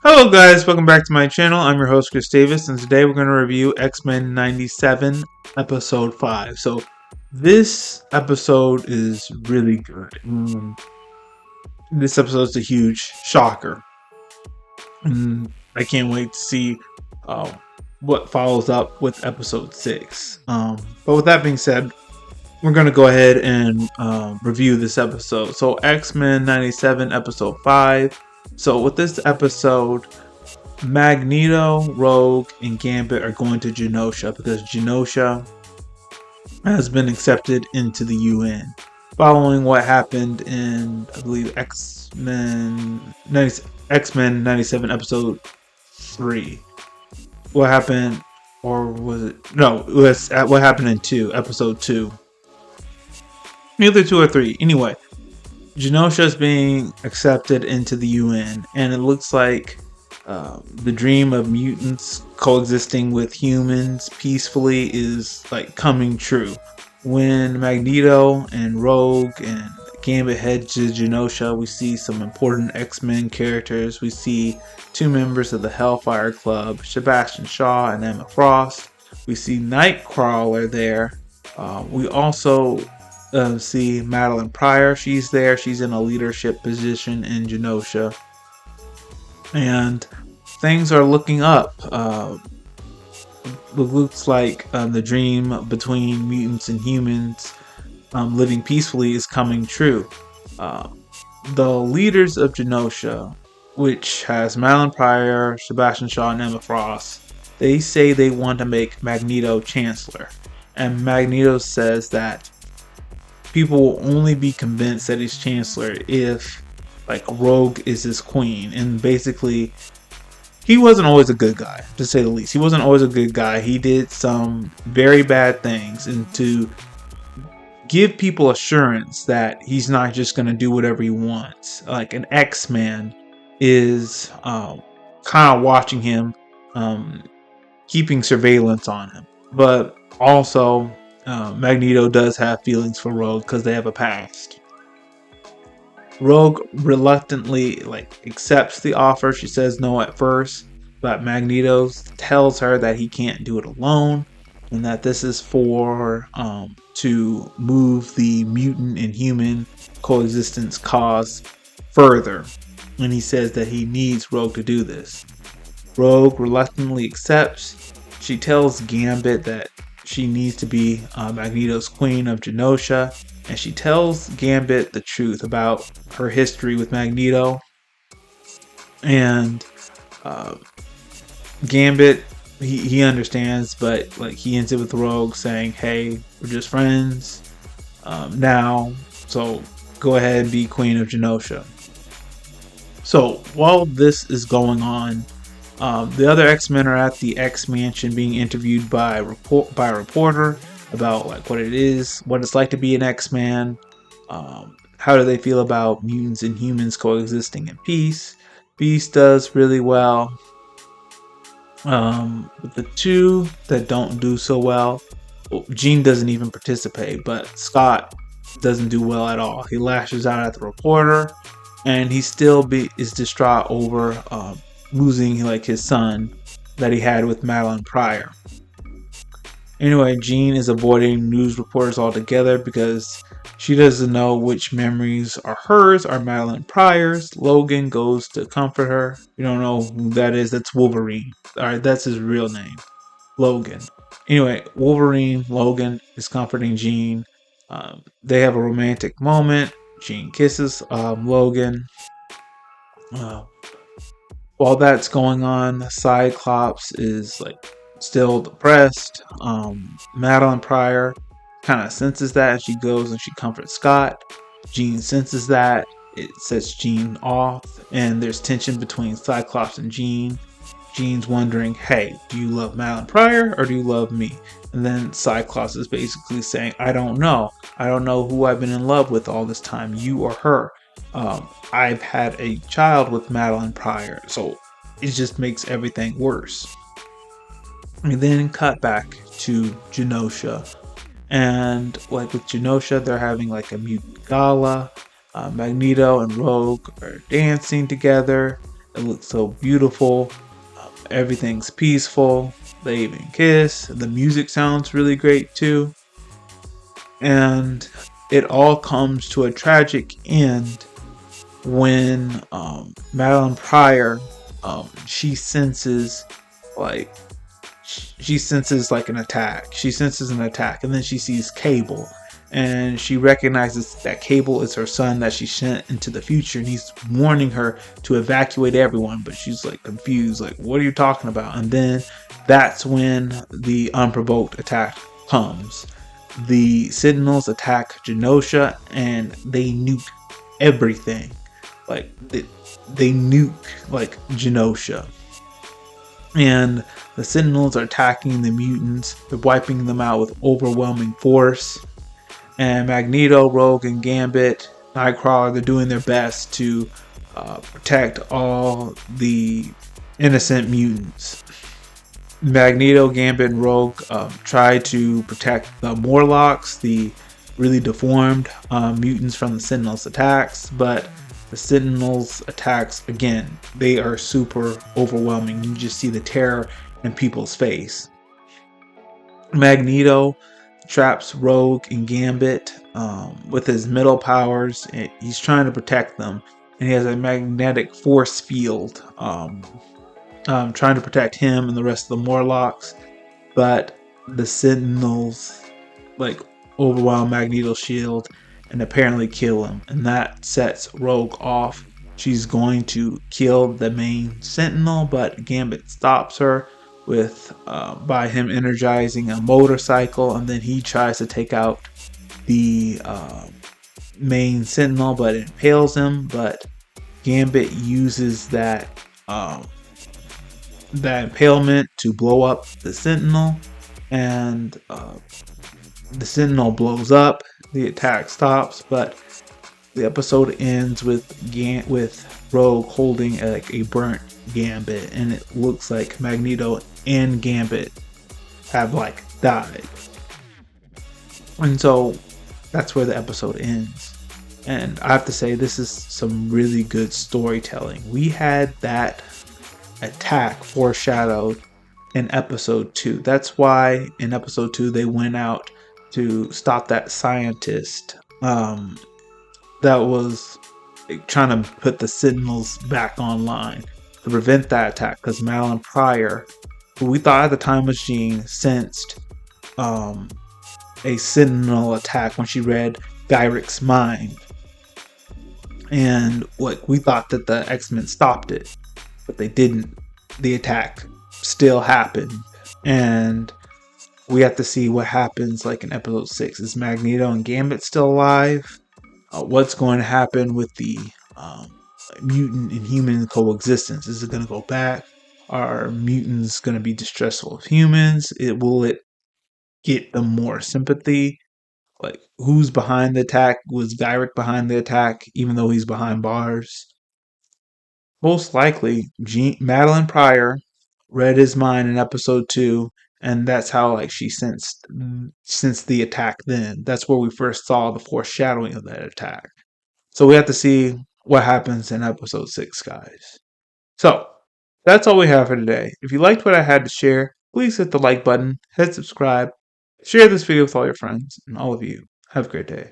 Hello guys, welcome back to my channel. I'm your host Chris Davis, and today we're going to review X-Men 97 episode 5. So this episode is really good. This episode is a huge shocker. I can't wait to see uh, what follows up with episode 6. But with that being said, we're going to go ahead and review this episode. So X-Men 97 episode 5. So with this episode, Magneto, Rogue, and Gambit are going to Genosha because Genosha has been accepted into the UN following what happened in, I believe, X-Men 97 episode 3. What happened, or was it? No, it was what happened in episode 2. Either 2 or 3. Anyway, Genosha is being accepted into the UN, and it looks like the dream of mutants coexisting with humans peacefully is like coming true. When Magneto and Rogue and Gambit head to Genosha, we see some important X-Men characters. We see 2 members of the Hellfire Club, Sebastian Shaw and Emma Frost. We see Nightcrawler there. We also see Madeline Pryor. She's there. She's in a leadership position in Genosha. And things are looking up. It looks like the dream between mutants and humans living peacefully is coming true. The leaders of Genosha, which has Madeline Pryor, Sebastian Shaw, and Emma Frost, they say they want to make Magneto Chancellor. And Magneto says that people will only be convinced that he's Chancellor if, like, Rogue is his queen. And basically, he wasn't always a good guy, to say the least. He wasn't always a good guy. He did some very bad things. And to give people assurance that he's not just going to do whatever he wants, like an X-Man is kind of watching him, keeping surveillance on him. But also, Magneto does have feelings for Rogue because they have a past. Rogue reluctantly accepts the offer. She says no at first, but Magneto tells her that he can't do it alone, and that this is for to move the mutant and human coexistence cause further. And he says that he needs Rogue to do this. Rogue reluctantly accepts. She tells Gambit that she needs to be Magneto's queen of Genosha, and she tells Gambit the truth about her history with Magneto. And Gambit, he understands, but he ends it with Rogue saying, "Hey, we're just friends now, so go ahead and be queen of Genosha." So while this is going on, the other X-Men are at the X-Mansion being interviewed by a reporter about what it is, what it's like to be an X-Man. How do they feel about mutants and humans coexisting in peace? Beast does really well. But the 2 that don't do so well, Jean doesn't even participate, but Scott doesn't do well at all. He lashes out at the reporter, and he still is distraught over losing his son that he had with Madeline Pryor. Anyway, Jean is avoiding news reporters altogether because she doesn't know which memories are hers or Madeline Pryor's. Logan goes to comfort her. You don't know who that is. That's Wolverine. Alright, that's his real name. Logan. Anyway, Logan is comforting Jean. They have a romantic moment. Jean kisses Logan. While that's going on, Cyclops is still depressed. Madeline Pryor kind of senses that, and she goes and she comforts Scott. Jean senses that. It sets Jean off, and there's tension between Cyclops and Jean. Jean's wondering, hey, do you love Madeline Pryor or do you love me? And then Cyclops is basically saying, I don't know. I don't know who I've been in love with all this time, you or her. I've had a child with Madeline Pryor, so it just makes everything worse. We then cut back to Genosha, and with Genosha, they're having a mutant gala. Magneto and Rogue are dancing together. It looks so beautiful. Everything's peaceful. They even kiss. The music sounds really great too. And it all comes to a tragic end when Madeline Pryor, she senses like she senses like an attack. She senses an attack, and then she sees Cable, and she recognizes that Cable is her son that she sent into the future, and he's warning her to evacuate everyone. But she's like confused, like, "What are you talking about?" And then that's when the unprovoked attack comes. The Sentinels attack Genosha, and they nuke everything. Like they nuke like Genosha, and the Sentinels are attacking the mutants. They're wiping them out with overwhelming force. And Magneto, Rogue, and Gambit, Nightcrawler, they're doing their best to protect all the innocent mutants. Magneto, Gambit, and Rogue try to protect the Morlocks, the really deformed mutants from the Sentinels' attacks, but the Sentinels' attacks, again, they are super overwhelming. You just see the terror in people's face. Magneto traps Rogue and Gambit with his metal powers. He's trying to protect them, and he has a magnetic force field trying to protect him and the rest of the Morlocks. But the Sentinels like overwhelm Magneto's shield and apparently kill him, and that sets Rogue off. She's going to kill the main Sentinel, but Gambit stops her with by him energizing a motorcycle, and then he tries to take out the main Sentinel, but it impales him. But Gambit uses that impalement to blow up the Sentinel, and the Sentinel blows up. The attack stops, but the episode ends with Rogue holding a burnt Gambit, and it looks like Magneto and Gambit have like died. And so that's where the episode ends. And I have to say, this is some really good storytelling. We had that attack foreshadowed in episode 2. That's why in episode 2 they went out to stop that scientist that was trying to put the Sentinels back online to prevent that attack, because Madeline Pryor, who we thought at the time was Jean, sensed a Sentinel attack when she read Gyric's mind, and what we thought that the X-Men stopped it, but they didn't. The attack still happened, and we have to see what happens like in episode 6. Is Magneto and Gambit still alive? What's going to happen with the mutant and human coexistence? Is it going to go back? Are mutants going to be distrustful of humans? Will it get them more sympathy? Like, who's behind the attack? Was Gyric behind the attack, even though he's behind bars? Most likely, Madeline Pryor read his mind in episode 2, and that's how like she sensed the attack. Then that's where we first saw the foreshadowing of that attack. So we have to see what happens in episode 6, guys. So that's all we have for today. If you liked what I had to share, please hit the like button, hit subscribe, share this video with all your friends, and all of you have a great day.